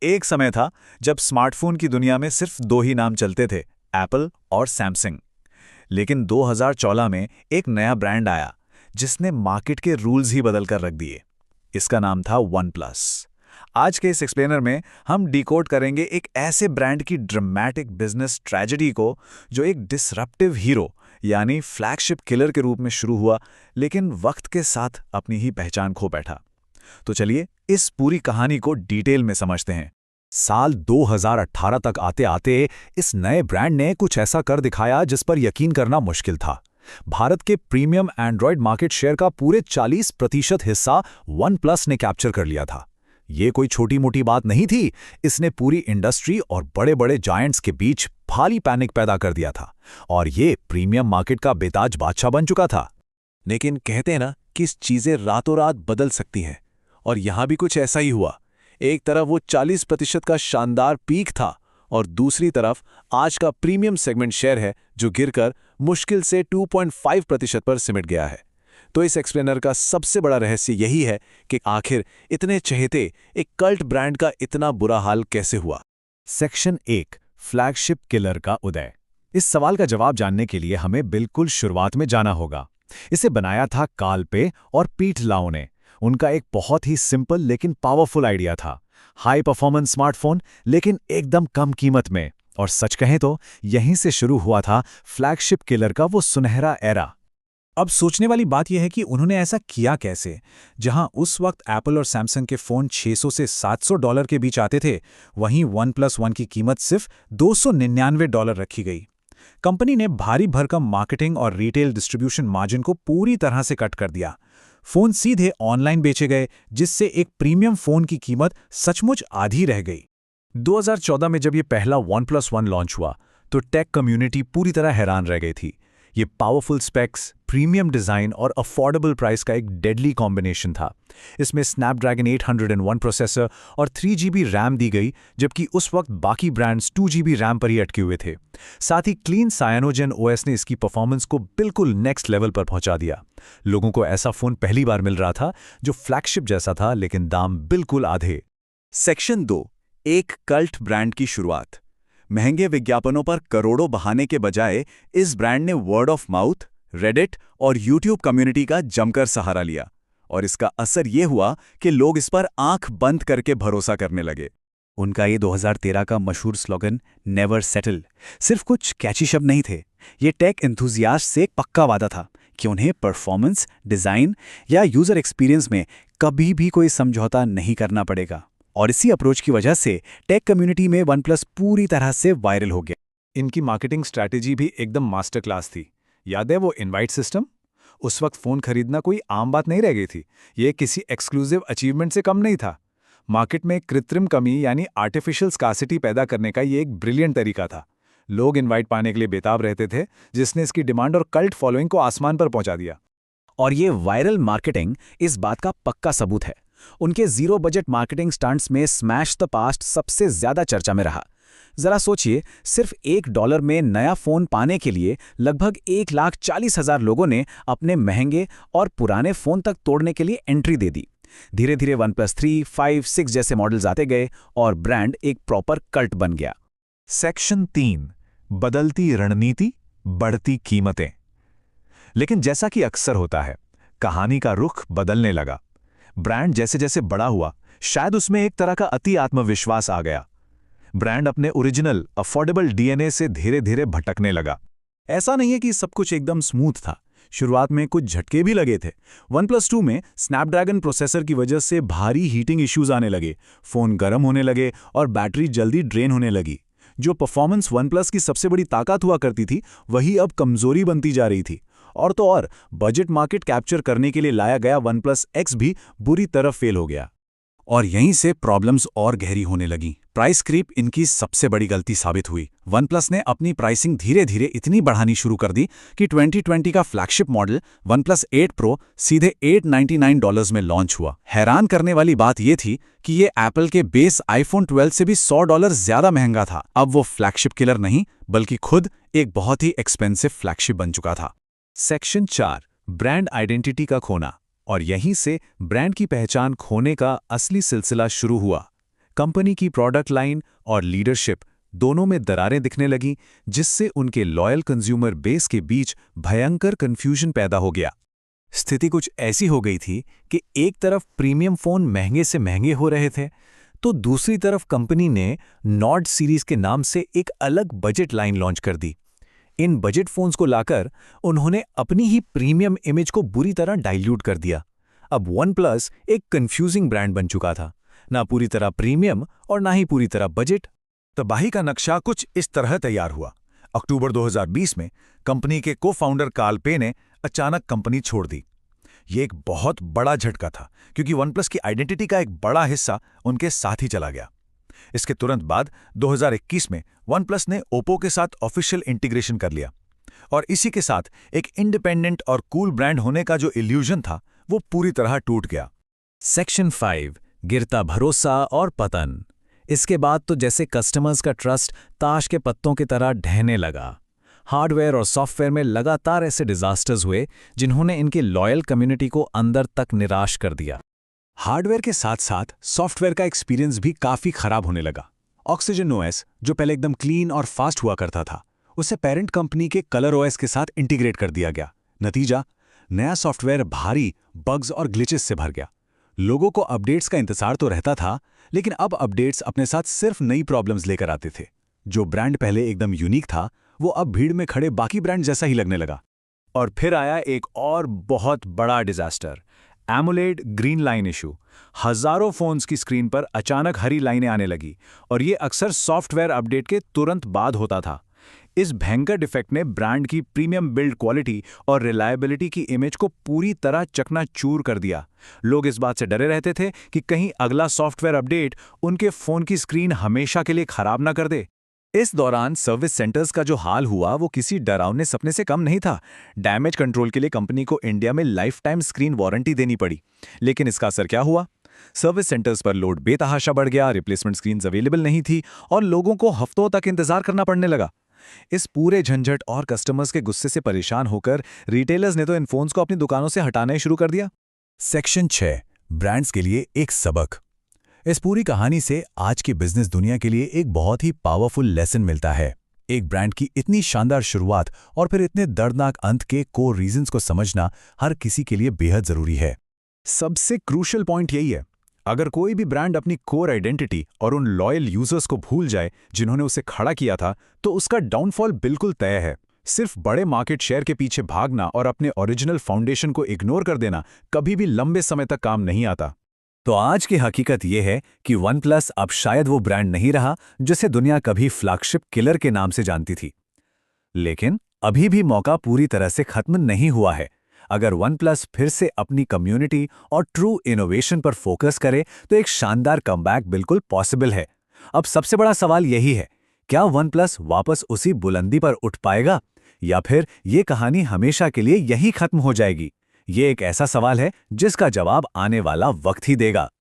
एक समय था जब स्मार्टफोन की दुनिया में सिर्फ दो ही नाम चलते थे, एप्पल और सैमसंग। लेकिन 2014 में एक नया ब्रांड आया जिसने मार्केट के रूल्स ही बदल कर रख दिए। इसका नाम था वन प्लस। आज के इस एक्सप्लेनर में हम डिकोड करेंगे एक ऐसे ब्रांड की ड्रामेटिक बिजनेस ट्रेजेडी को जो एक डिसरप्टिव हीरो यानी फ्लैगशिप किलर के रूप में शुरू हुआ, लेकिन वक्त के साथ अपनी ही पहचान खो बैठा। तो चलिए इस पूरी कहानी को डिटेल में समझते हैं। साल 2018 तक आते आते इस नए ब्रांड ने कुछ ऐसा कर दिखाया जिस पर यकीन करना मुश्किल था। भारत के प्रीमियम एंड्रॉयड मार्केट शेयर का पूरे 40% हिस्सा वन प्लस ने कैप्चर कर लिया था। ये कोई छोटी मोटी बात नहीं थी। इसने पूरी इंडस्ट्री और बड़े बड़े जायंट्स के बीच भारी पैनिक पैदा कर दिया था और ये प्रीमियम मार्केट का बेताज बादशाह बन चुका था। लेकिन कहते हैं ना कि चीजें रातों रात बदल सकती हैं, और यहां भी कुछ ऐसा ही हुआ। एक तरफ वो 40% का शानदार पीक था और दूसरी तरफ आज का प्रीमियम सेगमेंट शेयर है जो गिरकर मुश्किल से 2.5% पर सिमट गया है। तो इस एक्सप्लेनर का सबसे बड़ा रहस्य यही है कि आखिर इतने चहेते एक कल्ट ब्रांड का इतना बुरा हाल कैसे हुआ। सेक्शन 1, फ्लैगशिप किलर का उदय। इस सवाल का जवाब जानने के लिए हमें बिल्कुल शुरुआत में जाना होगा। इसे बनाया था कार्ल पे और पीट लाओ ने। उनका एक बहुत ही सिंपल लेकिन पावरफुल आइडिया था, हाई परफॉर्मेंस स्मार्टफोन लेकिन एकदम कम कीमत में। और सच कहें तो यहीं से शुरू हुआ था फ्लैगशिप किलर का वो सुनहरा एरा। अब सोचने वाली बात यह है कि उन्होंने ऐसा किया कैसे। जहां उस वक्त एप्पल और सैमसंग के फ़ोन $600 से $700 के बीच आते थे, वहीं वन प्लस वन की कीमत सिर्फ $299 रखी गई। कंपनी ने भारी भरकम मार्केटिंग और रिटेल डिस्ट्रीब्यूशन मार्जिन को पूरी तरह से कट कर दिया। फ़ोन सीधे ऑनलाइन बेचे गए, जिससे एक प्रीमियम फ़ोन की कीमत सचमुच आधी रह गई। 2014 में जब ये पहला वन प्लस वन लॉन्च हुआ तो टेक कम्युनिटी पूरी तरह हैरान रह गई थी। ये पावरफुल स्पेक्स, प्रीमियम डिज़ाइन और अफोर्डेबल प्राइस का एक डेडली कॉम्बिनेशन था। इसमें स्नैपड्रैगन 801 प्रोसेसर और 3GB रैम दी गई, जबकि उस वक्त बाकी ब्रांड्स 2GB रैम पर ही अटके हुए थे। साथ ही क्लीन सायनोजेन ओएस ने इसकी परफॉर्मेंस को बिल्कुल नेक्स्ट लेवल पर पहुंचा दिया। लोगों को ऐसा फ़ोन पहली बार मिल रहा था जो फ्लैगशिप जैसा था, लेकिन दाम बिल्कुल आधे। सेक्शन 2, एक कल्ट ब्रांड की शुरुआत। महंगे विज्ञापनों पर करोड़ों बहाने के बजाय इस ब्रांड ने वर्ड ऑफ माउथ, रेडिट और यूट्यूब कम्युनिटी का जमकर सहारा लिया, और इसका असर ये हुआ कि लोग इस पर आंख बंद करके भरोसा करने लगे। उनका ये 2013 का मशहूर स्लोगन नेवर सेटल सिर्फ कुछ कैची शब्द नहीं थे। ये टेक एंथुजियास्ट से एक पक्का वादा था कि उन्हें परफॉर्मेंस, डिज़ाइन या यूज़र एक्सपीरियंस में कभी भी कोई समझौता नहीं करना पड़ेगा। और इसी अप्रोच की वजह से टेक कम्युनिटी में वन प्लस पूरी तरह से वायरल हो गया। इनकी मार्केटिंग स्ट्रैटेजी भी एकदम मास्टर क्लास थी। याद है वो इनवाइट सिस्टम? उस वक्त फ़ोन खरीदना कोई आम बात नहीं रह गई थी। ये किसी एक्सक्लूसिव अचीवमेंट से कम नहीं था। मार्केट में कृत्रिम कमी यानी आर्टिफिशियल स्कार्सिटी पैदा करने का ये एक ब्रिलियंट तरीका था। लोग इनवाइट पाने के लिए बेताब रहते थे, जिसने इसकी डिमांड और कल्ट फॉलोइंग को आसमान पर पहुंचा दिया। और ये वायरल मार्केटिंग इस बात का पक्का सबूत है। उनके जीरो बजट मार्केटिंग स्टंट्स में स्मैश द पास्ट सबसे ज्यादा चर्चा में रहा। जरा सोचिए, सिर्फ $1 में नया फोन पाने के लिए लगभग 1,40,000 लोगों ने अपने महंगे और पुराने फोन तक तोड़ने के लिए एंट्री दे दी। धीरे धीरे वन प्लस 3, 5, 6 जैसे मॉडल्स आते गए और ब्रांड एक प्रॉपर कल्ट बन गया। सेक्शन 3, बदलती रणनीति, बढ़ती कीमतें। लेकिन जैसा कि अक्सर होता है, कहानी का रुख बदलने लगा। ब्रांड जैसे जैसे बड़ा हुआ, शायद उसमें एक तरह का अति आत्मविश्वास आ गया। ब्रांड अपने ओरिजिनल अफोर्डेबल डीएनए से धीरे धीरे भटकने लगा। ऐसा नहीं है कि सब कुछ एकदम स्मूथ था। शुरुआत में कुछ झटके भी लगे थे। वन प्लस 2 में स्नैपड्रैगन प्रोसेसर की वजह से भारी हीटिंग इश्यूज आने लगे, फ़ोन गर्म होने लगे और बैटरी जल्दी ड्रेन होने लगी। जो परफॉर्मेंस वन प्लस की सबसे बड़ी ताकत हुआ करती थी, वही अब कमजोरी बनती जा रही थी। और तो और बजट मार्केट कैप्चर करने के लिए लाया गया वन प्लस एक्स भी बुरी तरह फेल हो गया। और यहीं से प्रॉब्लम्स और गहरी होने लगी। प्राइस क्रीप इनकी सबसे बड़ी गलती साबित हुई। वन प्लस ने अपनी प्राइसिंग धीरे धीरे इतनी बढ़ानी शुरू कर दी कि 2020 का flagship model one plus 8 pro सीधे $899 में लॉन्च हुआ। हैरान करने वाली बात यह थी कि ये एप्पल के बेस आईफोन 12 से भी $100 ज्यादा महंगा था। अब वो फ्लैगशिप किलर नहीं, बल्कि खुद एक बहुत ही एक्सपेंसिव फ्लैगशिप बन चुका था। सेक्शन 4, ब्रांड आइडेंटिटी का खोना। और यहीं से ब्रांड की पहचान खोने का असली सिलसिला शुरू हुआ। कंपनी की प्रोडक्ट लाइन और लीडरशिप दोनों में दरारें दिखने लगीं, जिससे उनके लॉयल कंज्यूमर बेस के बीच भयंकर कंफ्यूजन पैदा हो गया। स्थिति कुछ ऐसी हो गई थी कि एक तरफ प्रीमियम फोन महंगे से महंगे हो रहे थे, तो दूसरी तरफ कंपनी ने नॉर्ड सीरीज के नाम से एक अलग बजट लाइन लॉन्च कर दी। इन बजट फोन्स को लाकर उन्होंने अपनी ही प्रीमियम इमेज को बुरी तरह डाइल्यूट कर दिया। अब वन प्लस एक कंफ्यूजिंग ब्रांड बन चुका था, ना पूरी तरह प्रीमियम और ना ही पूरी तरह बजट। तबाही का नक्शा कुछ इस तरह तैयार हुआ। अक्टूबर 2020 में कंपनी के को-फाउंडर कार्ल पे ने अचानक कंपनी छोड़ दी। ये एक बहुत बड़ा झटका था, क्योंकि वनप्लस की आइडेंटिटी का एक बड़ा हिस्सा उनके साथ ही चला गया। इसके तुरंत बाद 2021 में वनप्लस ने ओप्पो के साथ ऑफिशियल इंटीग्रेशन कर लिया, और इसी के साथ एक इंडिपेंडेंट और कूल ब्रांड होने का जो इल्यूजन था वो पूरी तरह टूट गया। सेक्शन 5, गिरता भरोसा और पतन। इसके बाद तो जैसे कस्टमर्स का ट्रस्ट ताश के पत्तों की तरह ढहने लगा। हार्डवेयर और सॉफ्टवेयर में लगातार ऐसे डिजास्टर्स हुए जिन्होंने इनकी लॉयल कम्युनिटी को अंदर तक निराश कर दिया। हार्डवेयर के साथ साथ सॉफ्टवेयर का एक्सपीरियंस भी काफ़ी खराब होने लगा। ऑक्सीजन ओएस, जो पहले एकदम क्लीन और फास्ट हुआ करता था, उसे पेरेंट कंपनी के कलर ओएस के साथ इंटीग्रेट कर दिया गया। नतीजा, नया सॉफ्टवेयर भारी बग्स और ग्लिचेस से भर गया। लोगों को अपडेट्स का इंतजार तो रहता था, लेकिन अब अपडेट्स अपने साथ सिर्फ नई प्रॉब्लम्स लेकर आते थे। जो ब्रांड पहले एकदम यूनिक था, वो अब भीड़ में खड़े बाकी ब्रांड जैसा ही लगने लगा। और फिर आया एक और बहुत बड़ा disaster, AMOLED green line issue. हजारों फोन्स की स्क्रीन पर अचानक हरी लाइनें आने लगी, और ये अक्सर सॉफ्टवेयर अपडेट के तुरंत बाद होता था। इस भयंकर डिफेक्ट ने ब्रांड की प्रीमियम बिल्ड क्वालिटी और रिलायबिलिटी की इमेज को पूरी तरह चकनाचूर कर दिया। लोग इस बात से डरे रहते थे कि कहीं अगला सॉफ्टवेयर अपडेट उनके फोन की स्क्रीन हमेशा के लिए खराब ना कर दे। इस दौरान सर्विस सेंटर्स का जो हाल हुआ वो किसी डरावने सपने से कम नहीं था। डैमेज कंट्रोल के लिए कंपनी को इंडिया में लाइफ टाइम स्क्रीन वारंटी देनी पड़ी, लेकिन इसका असर क्या हुआ? सर्विस सेंटर्स पर लोड बेतहाशा बढ़ गया, रिप्लेसमेंट स्क्रीन्स अवेलेबल नहीं थी और लोगों को हफ्तों तक इंतजार करना पड़ने लगा। इस पूरे झंझट और कस्टमर्स के गुस्से से परेशान होकर रिटेलर्स ने तो इन फोन्स को अपनी दुकानों से हटाना ही शुरू कर दिया। सेक्शन 6, ब्रांड्स के लिए एक सबक। इस पूरी कहानी से आज की बिजनेस दुनिया के लिए एक बहुत ही पावरफुल लेसन मिलता है। एक ब्रांड की इतनी शानदार शुरुआत और फिर इतने दर्दनाक अंत के कोर रीजंस को समझना हर किसी के लिए बेहद जरूरी है। सबसे क्रूशियल पॉइंट यही है, अगर कोई भी ब्रांड अपनी कोर आइडेंटिटी और उन लॉयल यूजर्स को भूल जाए जिन्होंने उसे खड़ा किया था, तो उसका डाउनफॉल बिल्कुल तय है। सिर्फ बड़े मार्केट शेयर के पीछे भागना और अपने ओरिजिनल फाउंडेशन को इग्नोर कर देना कभी भी लंबे समय तक काम नहीं आता। तो आज की हकीकत यह है कि वन प्लस अब शायद वो ब्रांड नहीं रहा जिसे दुनिया कभी फ्लैगशिप किलर के नाम से जानती थी, लेकिन अभी भी मौका पूरी तरह से खत्म नहीं हुआ है। अगर वन प्लस फिर से अपनी कम्युनिटी और ट्रू इनोवेशन पर फोकस करे तो एक शानदार कमबैक बिल्कुल पॉसिबल है। अब सबसे बड़ा सवाल यही है, क्या वन प्लस वापस उसी बुलंदी पर उठ पाएगा या फिर ये कहानी हमेशा के लिए यहीं खत्म हो जाएगी? ये एक ऐसा सवाल है जिसका जवाब आने वाला वक्त ही देगा।